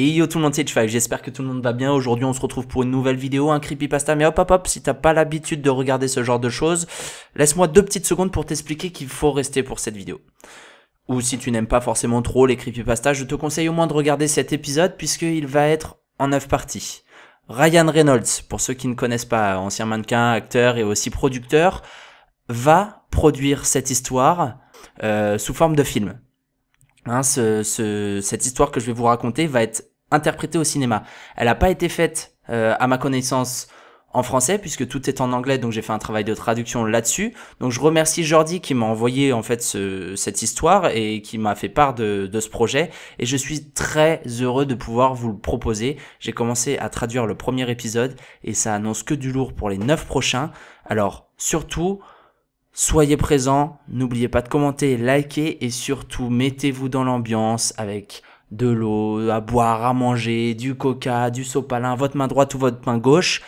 Et yo tout le monde, c'est H5, j'espère que tout le monde va bien. Aujourd'hui on se retrouve pour une nouvelle vidéo, un creepypasta. Mais hop, si t'as pas l'habitude de regarder ce genre de choses, laisse-moi 2 petites secondes pour t'expliquer qu'il faut rester pour cette vidéo. Ou si tu n'aimes pas forcément trop les creepypastas, je te conseille au moins de regarder cet épisode puisqu'il va être en 9 parties. Ryan Reynolds, pour ceux qui ne connaissent pas, ancien mannequin, acteur et aussi producteur, va produire cette histoire sous forme de film. Cette histoire que je vais vous raconter va être interprétée au cinéma. Elle n'a pas été faite, à ma connaissance, en français, puisque tout est en anglais, donc j'ai fait un travail de traduction là-dessus. Donc je remercie Jordi qui m'a envoyé en fait cette histoire et qui m'a fait part de ce projet. Et je suis très heureux de pouvoir vous le proposer. J'ai commencé à traduire le premier épisode et ça annonce que du lourd pour les 9 prochains. Alors surtout, soyez présents, n'oubliez pas de commenter, liker et surtout mettez-vous dans l'ambiance avec de l'eau, à boire, à manger, du coca, du sopalin, votre main droite ou votre main gauche.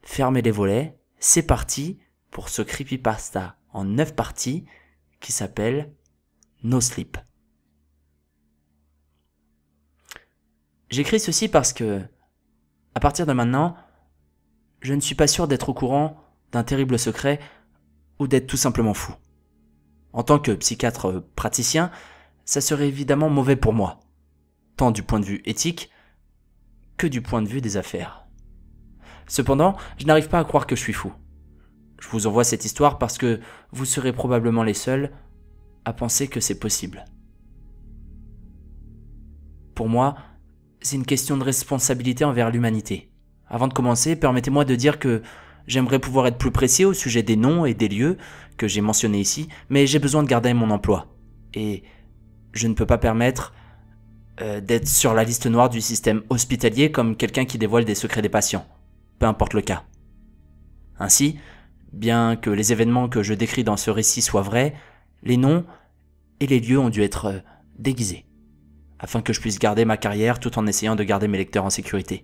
Fermez les volets, c'est parti pour ce creepypasta en 9 parties qui s'appelle No Sleep. J'écris ceci parce que, à partir de maintenant, je ne suis pas sûr d'être au courant d'un terrible secret ou d'être tout simplement fou. En tant que psychiatre praticien, ça serait évidemment mauvais pour moi, tant du point de vue éthique que du point de vue des affaires. Cependant, je n'arrive pas à croire que je suis fou. Je vous envoie cette histoire parce que vous serez probablement les seuls à penser que c'est possible. Pour moi, c'est une question de responsabilité envers l'humanité. Avant de commencer, permettez-moi de dire que j'aimerais pouvoir être plus précis au sujet des noms et des lieux que j'ai mentionnés ici, mais j'ai besoin de garder mon emploi. Et je ne peux pas permettre d'être sur la liste noire du système hospitalier comme quelqu'un qui dévoile des secrets des patients, peu importe le cas. Ainsi, bien que les événements que je décris dans ce récit soient vrais, les noms et les lieux ont dû être déguisés, afin que je puisse garder ma carrière tout en essayant de garder mes lecteurs en sécurité.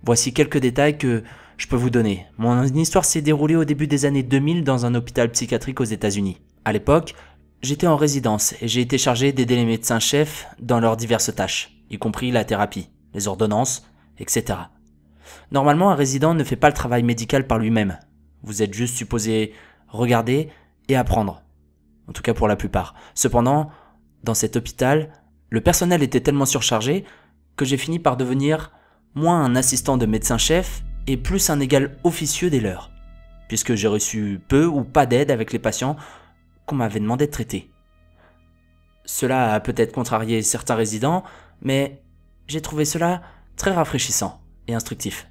Voici quelques détails que je peux vous donner. Mon histoire s'est déroulée au début des années 2000 dans un hôpital psychiatrique aux États-Unis. À l'époque, j'étais en résidence et j'ai été chargé d'aider les médecins-chefs dans leurs diverses tâches, y compris la thérapie, les ordonnances, etc. Normalement, un résident ne fait pas le travail médical par lui-même. Vous êtes juste supposé regarder et apprendre. En tout cas pour la plupart. Cependant, dans cet hôpital, le personnel était tellement surchargé que j'ai fini par devenir moins un assistant de médecin-chef et plus un égal officieux des leurs, puisque j'ai reçu peu ou pas d'aide avec les patients qu'on m'avait demandé de traiter. Cela a peut-être contrarié certains résidents, mais j'ai trouvé cela très rafraîchissant et instructif.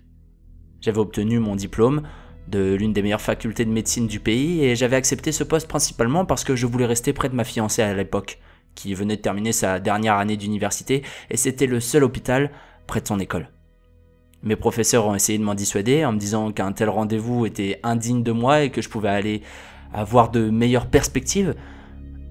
J'avais obtenu mon diplôme de l'une des meilleures facultés de médecine du pays et j'avais accepté ce poste principalement parce que je voulais rester près de ma fiancée à l'époque, qui venait de terminer sa dernière année d'université et c'était le seul hôpital près de son école. Mes professeurs ont essayé de m'en dissuader en me disant qu'un tel rendez-vous était indigne de moi et que je pouvais aller avoir de meilleures perspectives,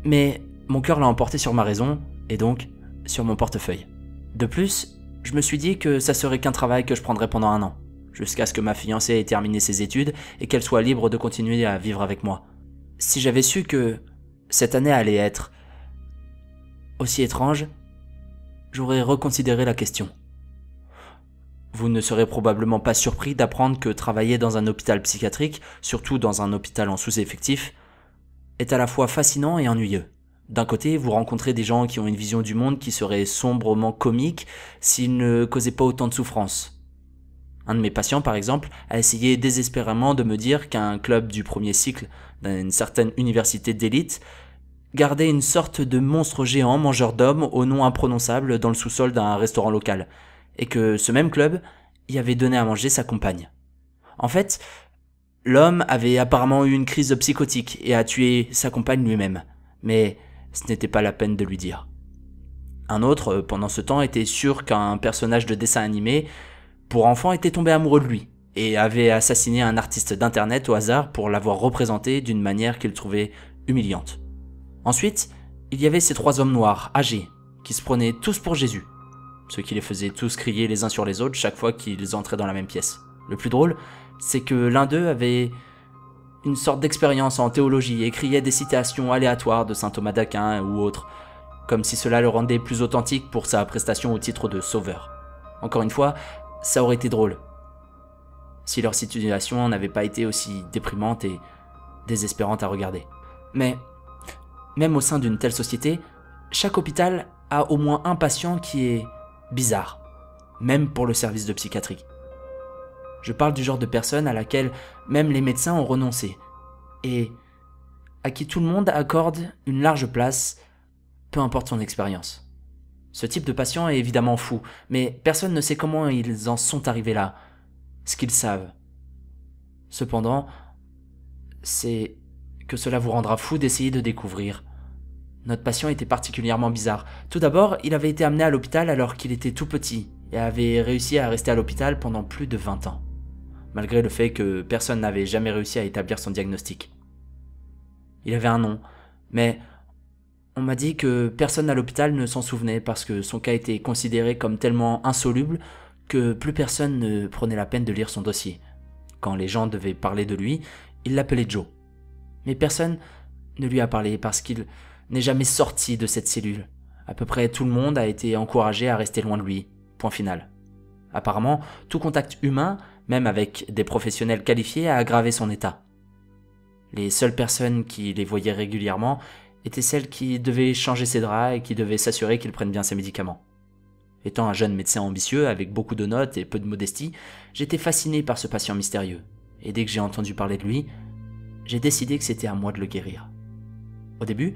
mais mon cœur l'a emporté sur ma raison et donc sur mon portefeuille. De plus, je me suis dit que ça serait qu'un travail que je prendrais pendant 1 an, jusqu'à ce que ma fiancée ait terminé ses études et qu'elle soit libre de continuer à vivre avec moi. Si j'avais su que cette année allait être aussi étrange, j'aurais reconsidéré la question. Vous ne serez probablement pas surpris d'apprendre que travailler dans un hôpital psychiatrique, surtout dans un hôpital en sous-effectif, est à la fois fascinant et ennuyeux. D'un côté, vous rencontrez des gens qui ont une vision du monde qui serait sombrement comique s'ils ne causaient pas autant de souffrance. Un de mes patients, par exemple, a essayé désespérément de me dire qu'un club du premier cycle d'une certaine université d'élite gardait une sorte de monstre géant mangeur d'hommes au nom imprononçable dans le sous-sol d'un restaurant local, et que ce même club y avait donné à manger sa compagne. En fait, l'homme avait apparemment eu une crise psychotique et a tué sa compagne lui-même, mais ce n'était pas la peine de lui dire. Un autre, pendant ce temps, était sûr qu'un personnage de dessin animé pour enfants était tombé amoureux de lui et avait assassiné un artiste d'internet au hasard pour l'avoir représenté d'une manière qu'il trouvait humiliante. Ensuite, il y avait ces 3 hommes noirs, âgés, qui se prenaient tous pour Jésus, ce qui les faisait tous crier les uns sur les autres chaque fois qu'ils entraient dans la même pièce. Le plus drôle, c'est que l'un d'eux avait une sorte d'expérience en théologie et criait des citations aléatoires de saint Thomas d'Aquin ou autres, comme si cela le rendait plus authentique pour sa prestation au titre de sauveur. Encore une fois, ça aurait été drôle, si leur situation n'avait pas été aussi déprimante et désespérante à regarder. Mais, même au sein d'une telle société, chaque hôpital a au moins un patient qui est bizarre, même pour le service de psychiatrie. Je parle du genre de personne à laquelle même les médecins ont renoncé, et à qui tout le monde accorde une large place, peu importe son expérience. Ce type de patient est évidemment fou, mais personne ne sait comment ils en sont arrivés là, ce qu'ils savent. Cependant, c'est que cela vous rendra fou d'essayer de découvrir. Notre patient était particulièrement bizarre. Tout d'abord, il avait été amené à l'hôpital alors qu'il était tout petit et avait réussi à rester à l'hôpital pendant plus de 20 ans, malgré le fait que personne n'avait jamais réussi à établir son diagnostic. Il avait un nom, mais on m'a dit que personne à l'hôpital ne s'en souvenait parce que son cas était considéré comme tellement insoluble que plus personne ne prenait la peine de lire son dossier. Quand les gens devaient parler de lui, ils l'appelaient Joe. Mais personne ne lui a parlé parce qu'il n'est jamais sorti de cette cellule. À peu près tout le monde a été encouragé à rester loin de lui. Point final. Apparemment, tout contact humain, même avec des professionnels qualifiés, a aggravé son état. Les seules personnes qui les voyaient régulièrement étaient celles qui devaient changer ses draps et qui devaient s'assurer qu'il prenne bien ses médicaments. Étant un jeune médecin ambitieux, avec beaucoup de notes et peu de modestie, j'étais fasciné par ce patient mystérieux. Et dès que j'ai entendu parler de lui, j'ai décidé que c'était à moi de le guérir. Au début,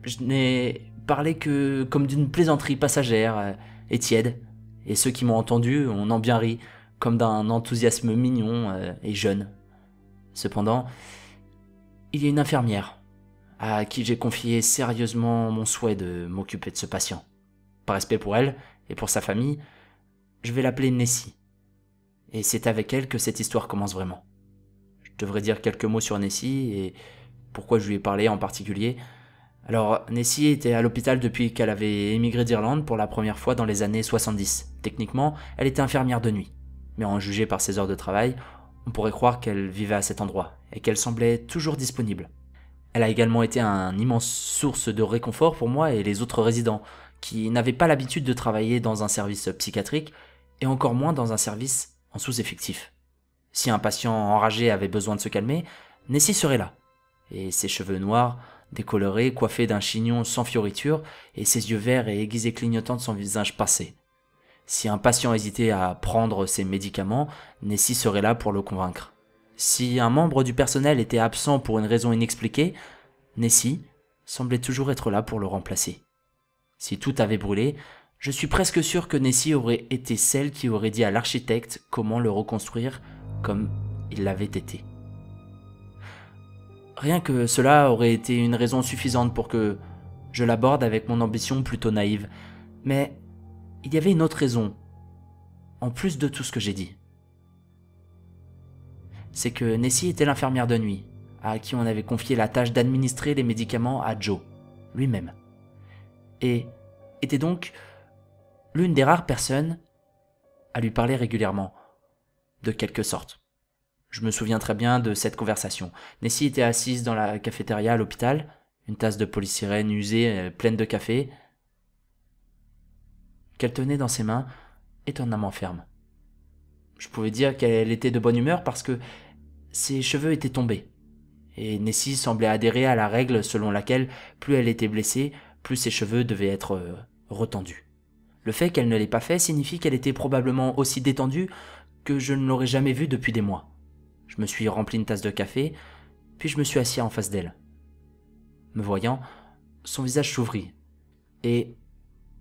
je n'ai parlé que comme d'une plaisanterie passagère et tiède, et ceux qui m'ont entendu en ont bien ri, comme d'un enthousiasme mignon et jeune. Cependant, il y a une infirmière à qui j'ai confié sérieusement mon souhait de m'occuper de ce patient. Par respect pour elle et pour sa famille, je vais l'appeler Nessie. Et c'est avec elle que cette histoire commence vraiment. Je devrais dire quelques mots sur Nessie et pourquoi je lui ai parlé en particulier. Alors, Nessie était à l'hôpital depuis qu'elle avait émigré d'Irlande pour la première fois dans les années 70. Techniquement, elle était infirmière de nuit. Mais en jugé par ses heures de travail, on pourrait croire qu'elle vivait à cet endroit et qu'elle semblait toujours disponible. Elle a également été une immense source de réconfort pour moi et les autres résidents, qui n'avaient pas l'habitude de travailler dans un service psychiatrique et encore moins dans un service en sous-effectif. Si un patient enragé avait besoin de se calmer, Nessie serait là. Et ses cheveux noirs, décolorés, coiffés d'un chignon sans fioriture, et ses yeux verts et aiguisés clignotants de son visage passé. Si un patient hésitait à prendre ses médicaments, Nessie serait là pour le convaincre. Si un membre du personnel était absent pour une raison inexpliquée, Nessie semblait toujours être là pour le remplacer. Si tout avait brûlé, je suis presque sûr que Nessie aurait été celle qui aurait dit à l'architecte comment le reconstruire comme il l'avait été. Rien que cela aurait été une raison suffisante pour que je l'aborde avec mon ambition plutôt naïve. Mais il y avait une autre raison, en plus de tout ce que j'ai dit. C'est que Nessie était l'infirmière de nuit, à qui on avait confié la tâche d'administrer les médicaments à Joe, lui-même. Et était donc l'une des rares personnes à lui parler régulièrement, de quelque sorte. Je me souviens très bien de cette conversation. Nessie était assise dans la cafétéria à l'hôpital, une tasse de polystyrène usée, pleine de café, qu'elle tenait dans ses mains, étonnamment ferme. Je pouvais dire qu'elle était de bonne humeur parce que ses cheveux étaient tombés. Et Nessie semblait adhérer à la règle selon laquelle plus elle était blessée, plus ses cheveux devaient être retendus. Le fait qu'elle ne l'ait pas fait signifie qu'elle était probablement aussi détendue que je ne l'aurais jamais vue depuis des mois. Je me suis rempli une tasse de café, puis je me suis assis en face d'elle. Me voyant, son visage s'ouvrit, et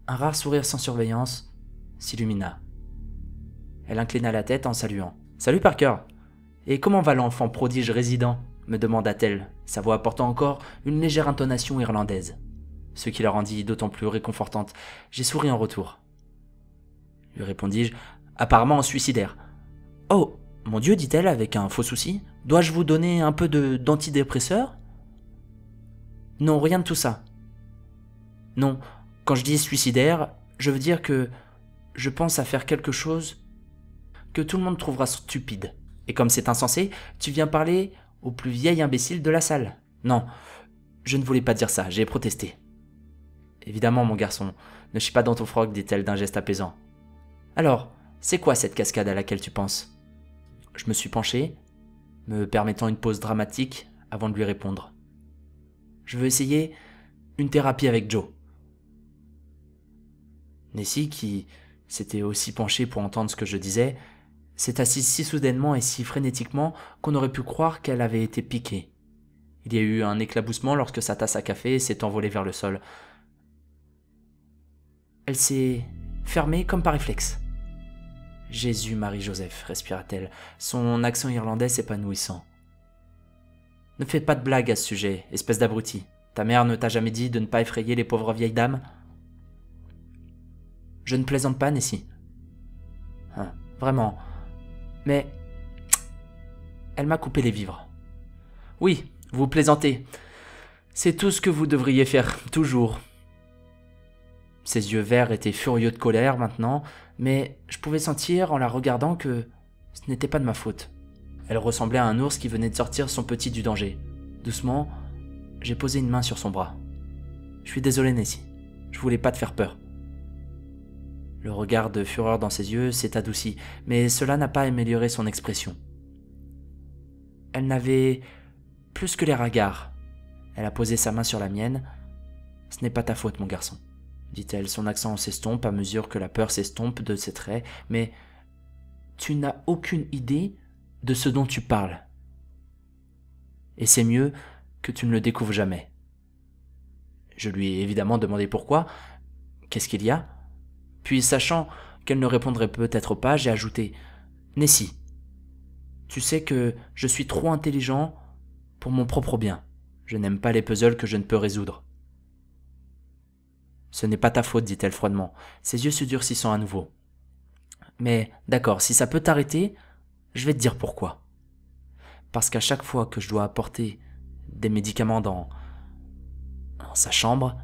un rare sourire sans surveillance s'illumina. Elle inclina la tête en saluant. « Salut Parker. Et comment va l'enfant prodige résident ?» me demanda-t-elle, sa voix apportant encore une légère intonation irlandaise, ce qui la rendit d'autant plus réconfortante. J'ai souri en retour. Lui répondis-je, apparemment suicidaire. « Oh, mon Dieu, dit-elle avec un faux souci, dois-je vous donner un peu d'antidépresseur ?»« Non, rien de tout ça. Non, quand je dis suicidaire, je veux dire que je pense à faire quelque chose que tout le monde trouvera stupide. Et comme c'est insensé, tu viens parler au plus vieil imbécile de la salle. Non, je ne voulais pas dire ça, j'ai protesté. Évidemment, mon garçon, ne chie pas dans ton froc, dit-elle d'un geste apaisant. Alors, c'est quoi cette cascade à laquelle tu penses? Je me suis penché, me permettant une pause dramatique avant de lui répondre. Je veux essayer une thérapie avec Joe. Nessie, qui s'était aussi penchée pour entendre ce que je disais, s'est assise si soudainement et si frénétiquement qu'on aurait pu croire qu'elle avait été piquée. Il y a eu un éclaboussement lorsque sa tasse à café s'est envolée vers le sol. Elle s'est fermée comme par réflexe. Jésus, Marie-Joseph, respira-t-elle, son accent irlandais s'épanouissant. Ne fais pas de blagues à ce sujet, espèce d'abruti. Ta mère ne t'a jamais dit de ne pas effrayer les pauvres vieilles dames? Je ne plaisante pas, Nessie. Vraiment. Mais elle m'a coupé les vivres. Oui, vous plaisantez. C'est tout ce que vous devriez faire, toujours. Ses yeux verts étaient furieux de colère maintenant, mais je pouvais sentir en la regardant que ce n'était pas de ma faute. Elle ressemblait à un ours qui venait de sortir son petit du danger. Doucement, j'ai posé une main sur son bras. Je suis désolé, Nessie. Je voulais pas te faire peur. Le regard de fureur dans ses yeux s'est adouci, mais cela n'a pas amélioré son expression. Elle n'avait plus que l'air hagard. Elle a posé sa main sur la mienne. « Ce n'est pas ta faute, mon garçon, » dit-elle. Son accent s'estompe à mesure que la peur s'estompe de ses traits, mais tu n'as aucune idée de ce dont tu parles. Et c'est mieux que tu ne le découvres jamais. Je lui ai évidemment demandé pourquoi. Qu'est-ce qu'il y a? Puis, sachant qu'elle ne répondrait peut-être pas, j'ai ajouté « Nessie, tu sais que je suis trop intelligent pour mon propre bien. Je n'aime pas les puzzles que je ne peux résoudre. » Ce n'est pas ta faute, dit-elle froidement, ses yeux se durcissant à nouveau. Mais d'accord, si ça peut t'arrêter, je vais te dire pourquoi. Parce qu'à chaque fois que je dois apporter des médicaments dans sa chambre,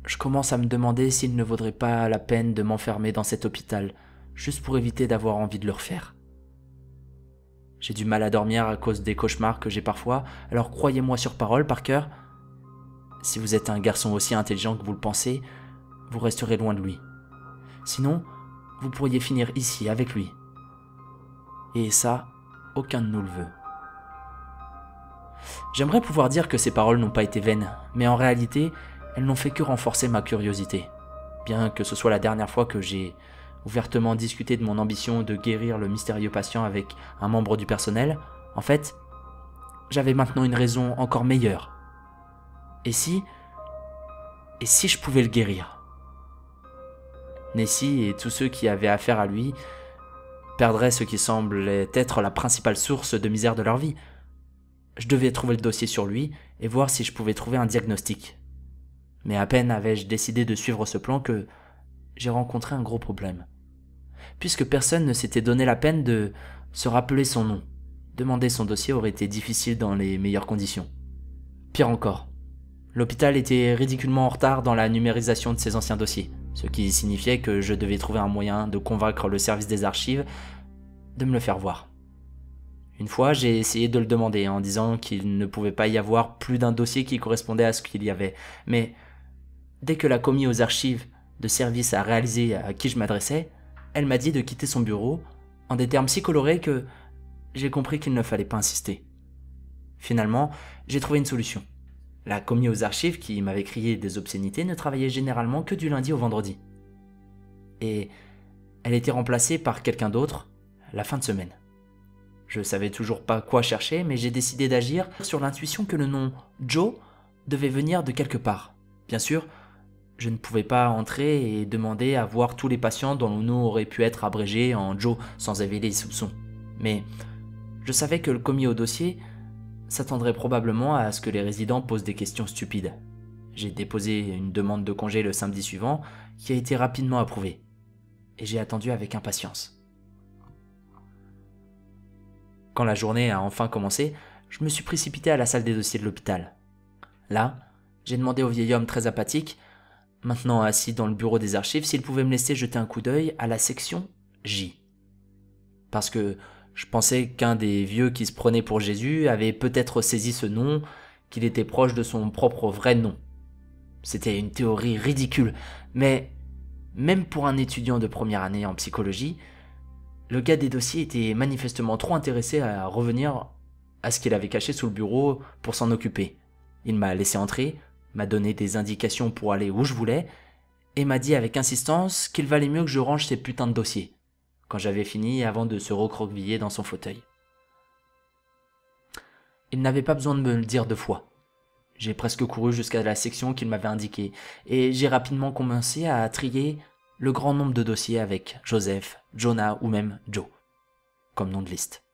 je commence à me demander s'il ne vaudrait pas la peine de m'enfermer dans cet hôpital, juste pour éviter d'avoir envie de le refaire. J'ai du mal à dormir à cause des cauchemars que j'ai parfois, alors croyez-moi sur parole, Parker, si vous êtes un garçon aussi intelligent que vous le pensez, vous resterez loin de lui. Sinon, vous pourriez finir ici avec lui. Et ça, aucun de nous le veut. J'aimerais pouvoir dire que ces paroles n'ont pas été vaines, mais en réalité, elles n'ont fait que renforcer ma curiosité. Bien que ce soit la dernière fois que j'ai ouvertement discuté de mon ambition de guérir le mystérieux patient avec un membre du personnel, en fait, j'avais maintenant une raison encore meilleure. Et si je pouvais le guérir? Nessie et tous ceux qui avaient affaire à lui perdraient ce qui semblait être la principale source de misère de leur vie. Je devais trouver le dossier sur lui et voir si je pouvais trouver un diagnostic. Mais à peine avais-je décidé de suivre ce plan que j'ai rencontré un gros problème. Puisque personne ne s'était donné la peine de se rappeler son nom, demander son dossier aurait été difficile dans les meilleures conditions. Pire encore, l'hôpital était ridiculement en retard dans la numérisation de ses anciens dossiers, ce qui signifiait que je devais trouver un moyen de convaincre le service des archives de me le faire voir. Une fois, j'ai essayé de le demander en disant qu'il ne pouvait pas y avoir plus d'un dossier qui correspondait à ce qu'il y avait, mais dès que la commis aux archives de service a réalisé à qui je m'adressais, elle m'a dit de quitter son bureau en des termes si colorés que j'ai compris qu'il ne fallait pas insister. Finalement, j'ai trouvé une solution. La commis aux archives qui m'avait crié des obscénités ne travaillait généralement que du lundi au vendredi. Et elle était remplacée par quelqu'un d'autre la fin de semaine. Je savais toujours pas quoi chercher, mais j'ai décidé d'agir sur l'intuition que le nom Joe devait venir de quelque part. Bien sûr, je ne pouvais pas entrer et demander à voir tous les patients dont le nom aurait pu être abrégé en Joe sans éveiller les soupçons. Mais je savais que le commis au dossier s'attendrait probablement à ce que les résidents posent des questions stupides. J'ai déposé une demande de congé le samedi suivant qui a été rapidement approuvée. Et j'ai attendu avec impatience. Quand la journée a enfin commencé, je me suis précipité à la salle des dossiers de l'hôpital. Là, j'ai demandé au vieil homme très apathique, maintenant assis dans le bureau des archives, s'il pouvait me laisser jeter un coup d'œil à la section J. Parce que je pensais qu'un des vieux qui se prenait pour Jésus avait peut-être saisi ce nom, qu'il était proche de son propre vrai nom. C'était une théorie ridicule, mais même pour un étudiant de première année en psychologie, le gars des dossiers était manifestement trop intéressé à revenir à ce qu'il avait caché sous le bureau pour s'en occuper. Il m'a laissé entrer, m'a donné des indications pour aller où je voulais, et m'a dit avec insistance qu'il valait mieux que je range ces putains de dossiers, quand j'avais fini avant de se recroqueviller dans son fauteuil. Il n'avait pas besoin de me le dire deux fois. J'ai presque couru jusqu'à la section qu'il m'avait indiquée, et j'ai rapidement commencé à trier le grand nombre de dossiers avec Joseph, Jonah ou même Joe, comme nom de liste.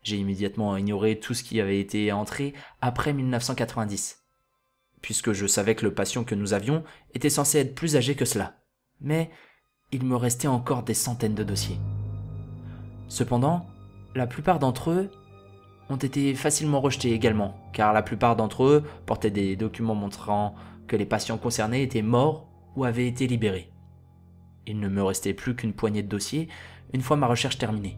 J'ai immédiatement ignoré tout ce qui avait été entré après 1990, puisque je savais que le patient que nous avions était censé être plus âgé que cela. Mais il me restait encore des centaines de dossiers. Cependant, la plupart d'entre eux ont été facilement rejetés également, car la plupart d'entre eux portaient des documents montrant que les patients concernés étaient morts ou avaient été libérés. Il ne me restait plus qu'une poignée de dossiers une fois ma recherche terminée.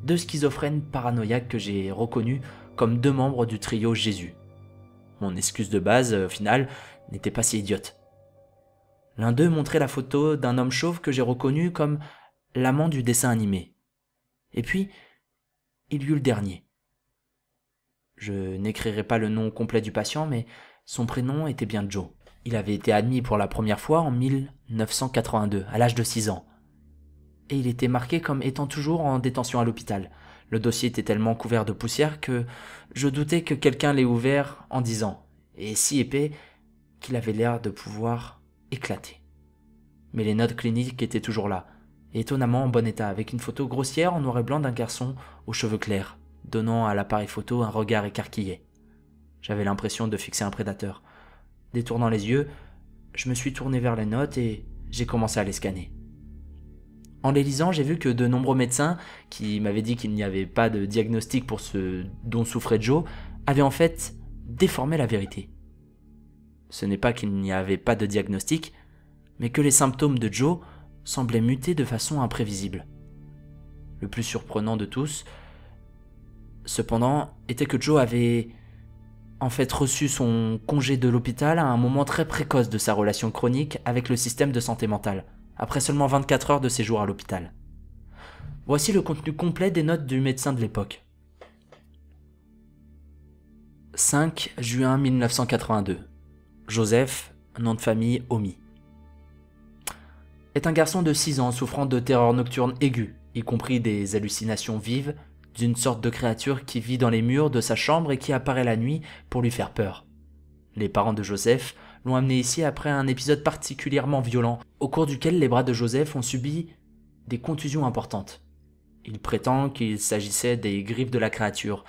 2 schizophrènes paranoïaques que j'ai reconnus comme 2 membres du trio Jésus. Mon excuse de base, au final, n'était pas si idiote. L'un d'eux montrait la photo d'un homme chauve que j'ai reconnu comme l'amant du dessin animé. Et puis, il y eut le dernier. Je n'écrirai pas le nom complet du patient, mais son prénom était bien Joe. Il avait été admis pour la première fois en 1982, à l'âge de 6 ans. Et il était marqué comme étant toujours en détention à l'hôpital. Le dossier était tellement couvert de poussière que je doutais que quelqu'un l'ait ouvert en 10 ans, et si épais qu'il avait l'air de pouvoir éclater. Mais les notes cliniques étaient toujours là, et étonnamment en bon état, avec une photo grossière en noir et blanc d'un garçon aux cheveux clairs, donnant à l'appareil photo un regard écarquillé. J'avais l'impression de fixer un prédateur. Détournant les yeux, je me suis tourné vers les notes et j'ai commencé à les scanner. En les lisant, j'ai vu que de nombreux médecins, qui m'avaient dit qu'il n'y avait pas de diagnostic pour ce dont souffrait Joe, avaient en fait déformé la vérité. Ce n'est pas qu'il n'y avait pas de diagnostic, mais que les symptômes de Joe semblaient muter de façon imprévisible. Le plus surprenant de tous, cependant, était que Joe avait en fait reçu son congé de l'hôpital à un moment très précoce de sa relation chronique avec le système de santé mentale, après seulement 24 heures de séjour à l'hôpital. Voici le contenu complet des notes du médecin de l'époque. 5 juin 1982. Joseph, nom de famille omis. Est un garçon de 6 ans souffrant de terreurs nocturnes aiguës, y compris des hallucinations vives, d'une sorte de créature qui vit dans les murs de sa chambre et qui apparaît la nuit pour lui faire peur. Les parents de Joseph l'ont amené ici après un épisode particulièrement violent, au cours duquel les bras de Joseph ont subi des contusions importantes. Il prétend qu'il s'agissait des griffes de la créature,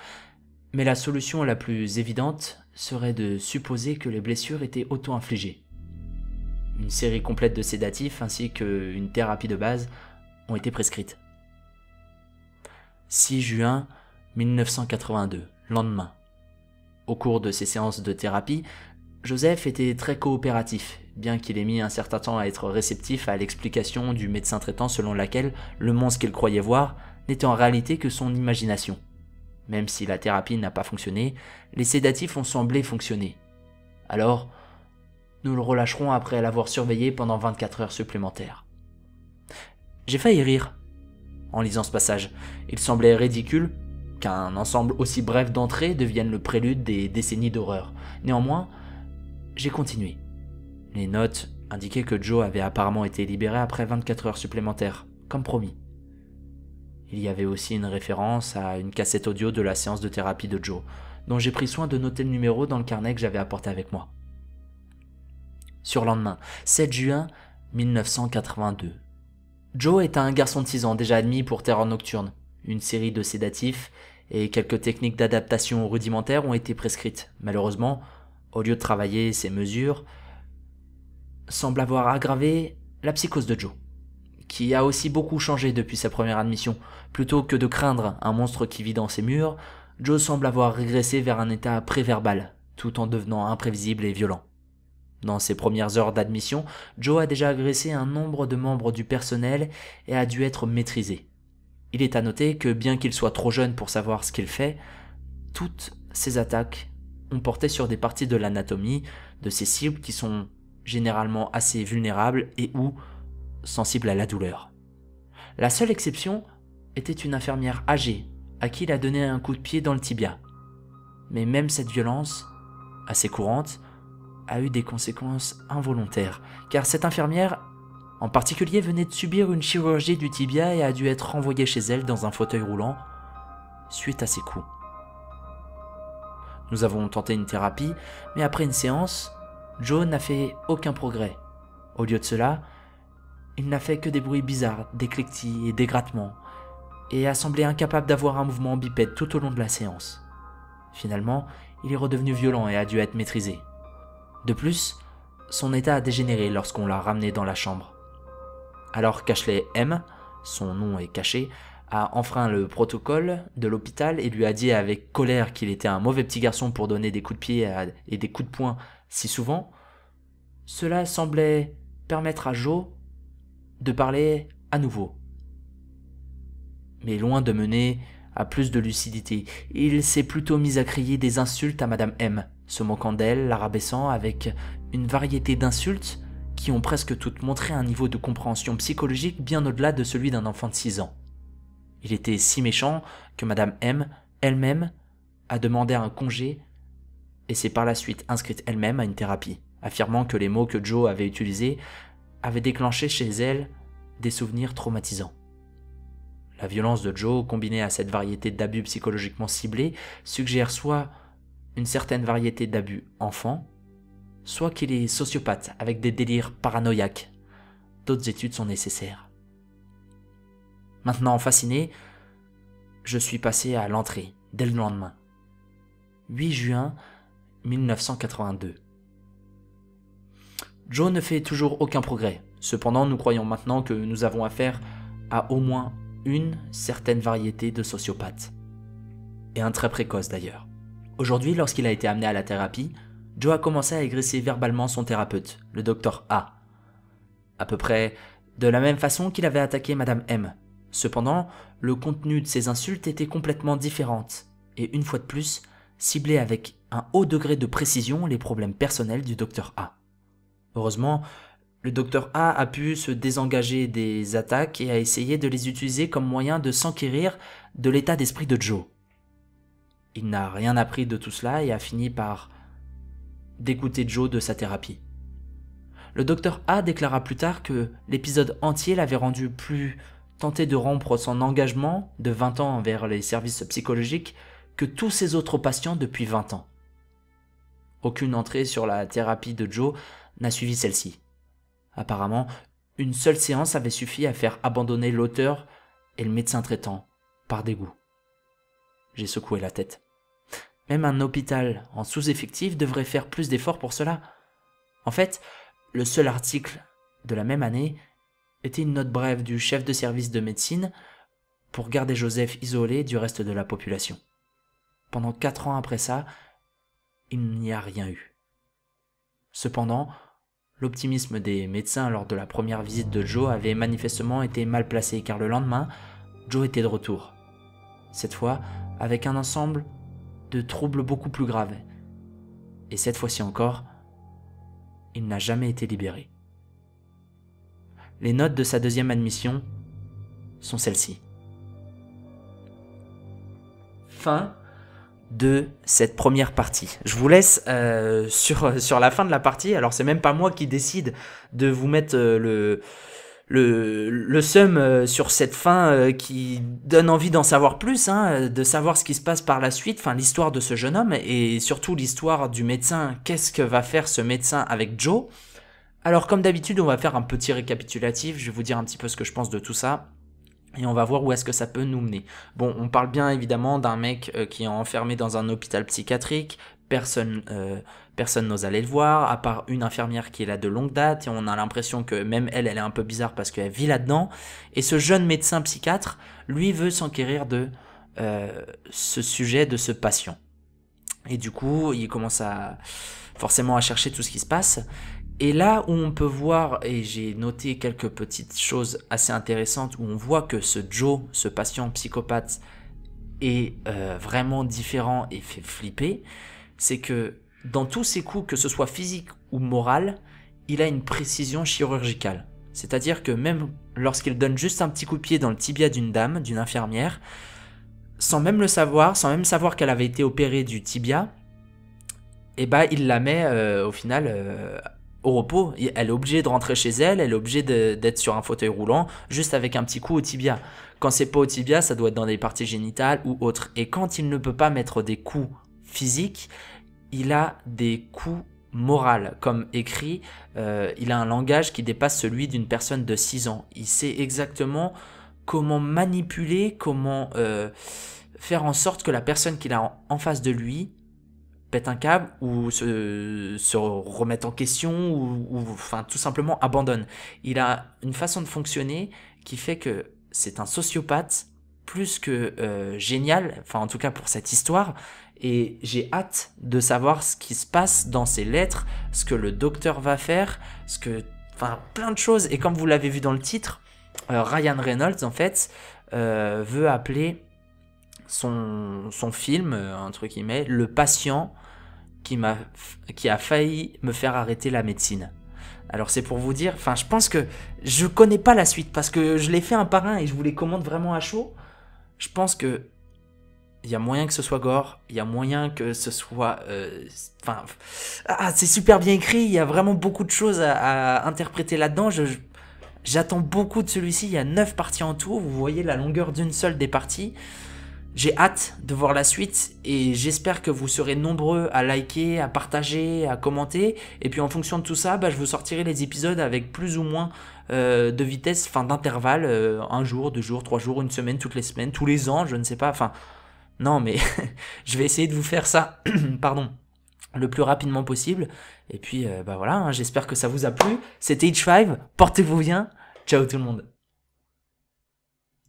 mais la solution la plus évidente serait de supposer que les blessures étaient auto-infligées. Une série complète de sédatifs ainsi qu'une thérapie de base ont été prescrites. 6 juin 1982, lendemain. Au cours de ces séances de thérapie, Joseph était très coopératif, bien qu'il ait mis un certain temps à être réceptif à l'explication du médecin traitant selon laquelle le monstre qu'il croyait voir n'était en réalité que son imagination. Même si la thérapie n'a pas fonctionné, les sédatifs ont semblé fonctionner. Alors, nous le relâcherons après l'avoir surveillé pendant 24 heures supplémentaires. J'ai failli rire en lisant ce passage. Il semblait ridicule qu'un ensemble aussi bref d'entrées devienne le prélude des décennies d'horreur. Néanmoins, j'ai continué. Les notes indiquaient que Joe avait apparemment été libéré après 24 heures supplémentaires, comme promis. Il y avait aussi une référence à une cassette audio de la séance de thérapie de Joe, dont j'ai pris soin de noter le numéro dans le carnet que j'avais apporté avec moi. Surlendemain, 7 juin 1982. Joe est un garçon de 6 ans déjà admis pour terreur nocturne. Une série de sédatifs et quelques techniques d'adaptation rudimentaires ont été prescrites. Malheureusement, au lieu de travailler ces mesures, semble avoir aggravé la psychose de Joe, qui a aussi beaucoup changé depuis sa première admission. Plutôt que de craindre un monstre qui vit dans ses murs, Joe semble avoir régressé vers un état préverbal, tout en devenant imprévisible et violent. Dans ses premières heures d'admission, Joe a déjà agressé un nombre de membres du personnel et a dû être maîtrisé. Il est à noter que bien qu'il soit trop jeune pour savoir ce qu'il fait, toutes ces attaques ont porté sur des parties de l'anatomie de ses cibles qui sont généralement assez vulnérable et ou sensible à la douleur. La seule exception était une infirmière âgée à qui il a donné un coup de pied dans le tibia. Mais même cette violence, assez courante, a eu des conséquences involontaires, car cette infirmière en particulier venait de subir une chirurgie du tibia et a dû être renvoyée chez elle dans un fauteuil roulant suite à ces coups. Nous avons tenté une thérapie, mais après une séance, Joe n'a fait aucun progrès. Au lieu de cela, il n'a fait que des bruits bizarres, des cliquetis et des grattements, et a semblé incapable d'avoir un mouvement bipède tout au long de la séance. Finalement, il est redevenu violent et a dû être maîtrisé. De plus, son état a dégénéré lorsqu'on l'a ramené dans la chambre. Alors qu'Ashley M, son nom est caché, a enfreint le protocole de l'hôpital et lui a dit avec colère qu'il était un mauvais petit garçon pour donner des coups de pied et des coups de poing si souvent, cela semblait permettre à Joe de parler à nouveau. Mais loin de mener à plus de lucidité, il s'est plutôt mis à crier des insultes à Madame M, se moquant d'elle, la rabaissant avec une variété d'insultes qui ont presque toutes montré un niveau de compréhension psychologique bien au-delà de celui d'un enfant de 6 ans. Il était si méchant que Madame M, elle-même, a demandé un congé et s'est par la suite inscrite elle-même à une thérapie, affirmant que les mots que Joe avait utilisés avaient déclenché chez elle des souvenirs traumatisants. La violence de Joe, combinée à cette variété d'abus psychologiquement ciblés, suggère soit une certaine variété d'abus enfants, soit qu'il est sociopathe avec des délires paranoïaques. D'autres études sont nécessaires. Maintenant fasciné, je suis passé à l'entrée, dès le lendemain. 8 juin 1982. Joe ne fait toujours aucun progrès. Cependant, nous croyons maintenant que nous avons affaire à au moins une certaine variété de sociopathes. Et un très précoce d'ailleurs. Aujourd'hui, lorsqu'il a été amené à la thérapie, Joe a commencé à agresser verbalement son thérapeute, le docteur A. À peu près de la même façon qu'il avait attaqué Madame M. Cependant, le contenu de ces insultes était complètement différent, et une fois de plus, ciblait avec un haut degré de précision les problèmes personnels du docteur A. Heureusement, le docteur A pu se désengager des attaques et a essayé de les utiliser comme moyen de s'enquérir de l'état d'esprit de Joe. Il n'a rien appris de tout cela et a fini par dégoûter Joe de sa thérapie. Le docteur A déclara plus tard que l'épisode entier l'avait rendu plus tenté de rompre son engagement de 20 ans envers les services psychologiques que tous ses autres patients depuis 20 ans. Aucune entrée sur la thérapie de Joe n'a suivi celle-ci. Apparemment, une seule séance avait suffi à faire abandonner l'auteur et le médecin traitant, par dégoût. J'ai secoué la tête. Même un hôpital en sous-effectif devrait faire plus d'efforts pour cela. En fait, le seul article de la même année était une note brève du chef de service de médecine pour garder Joseph isolé du reste de la population. Pendant 4 ans après ça, il n'y a rien eu. Cependant, l'optimisme des médecins lors de la première visite de Joe avait manifestement été mal placé car le lendemain, Joe était de retour. Cette fois, avec un ensemble de troubles beaucoup plus graves. Et cette fois-ci encore, il n'a jamais été libéré. Les notes de sa deuxième admission sont celles-ci. Fin de cette première partie. Je vous laisse sur la fin de la partie. Alors c'est même pas moi qui décide de vous mettre le seum sur cette fin qui donne envie d'en savoir plus, de savoir ce qui se passe par la suite, l'histoire de ce jeune homme et surtout l'histoire du médecin. Qu'est-ce que va faire ce médecin avec Joe? Alors comme d'habitude, on va faire un petit récapitulatif. Je vais vous dire un petit peu ce que je pense de tout ça. Et on va voir où est-ce que ça peut nous mener. Bon, on parle bien évidemment d'un mec qui est enfermé dans un hôpital psychiatrique. Personne n'ose aller le voir, à part une infirmière qui est là de longue date. Et on a l'impression que même elle est un peu bizarre parce qu'elle vit là-dedans. Et ce jeune médecin psychiatre, lui, veut s'enquérir de ce sujet, de ce patient. Et du coup, il commence forcément à chercher tout ce qui se passe. Et là où on peut voir, et j'ai noté quelques petites choses assez intéressantes, où on voit que ce Joe, ce patient psychopathe, est vraiment différent et fait flipper, c'est que dans tous ses coups, que ce soit physique ou moral, il a une précision chirurgicale. C'est-à-dire que même lorsqu'il donne juste un petit coup de pied dans le tibia d'une dame, d'une infirmière, sans même le savoir, sans même savoir qu'elle avait été opérée du tibia, et bah il la met au final au repos. Elle est obligée de rentrer chez elle, elle est obligée d'être sur un fauteuil roulant, juste avec un petit coup au tibia. Quand c'est pas au tibia, ça doit être dans des parties génitales ou autres. Et quand il ne peut pas mettre des coups physiques, il a des coups moraux. Comme écrit, il a un langage qui dépasse celui d'une personne de 6 ans. Il sait exactement comment manipuler, comment faire en sorte que la personne qu'il a en face de lui pète un câble ou se remette en question ou enfin tout simplement abandonne. Il a une façon de fonctionner qui fait que c'est un sociopathe plus que génial, enfin en tout cas pour cette histoire, et j'ai hâte de savoir ce qui se passe dans ces lettres, ce que le docteur va faire, enfin plein de choses, et comme vous l'avez vu dans le titre, Ryan Reynolds en fait veut appeler son film, entre guillemets, le patient qui a failli me faire arrêter la médecine. Alors c'est pour vous dire, enfin je pense que je connais pas la suite parce que je l'ai fait un par un et je vous les commande vraiment à chaud. Je pense que il y a moyen que ce soit gore, il y a moyen que ce soit, c'est super bien écrit, il y a vraiment beaucoup de choses à interpréter là-dedans. J'attends beaucoup de celui-ci, il y a 9 parties en tout, vous voyez la longueur d'une seule des parties. J'ai hâte de voir la suite et j'espère que vous serez nombreux à liker, à partager, à commenter. Et puis en fonction de tout ça, je vous sortirai les épisodes avec plus ou moins de vitesse, enfin d'intervalle, 1 jour, 2 jours, 3 jours, 1 semaine, toutes les semaines, tous les ans, je ne sais pas. Enfin, non mais je vais essayer de vous faire ça, pardon, le plus rapidement possible. Et puis voilà, j'espère que ça vous a plu. C'était H5, portez-vous bien, ciao tout le monde.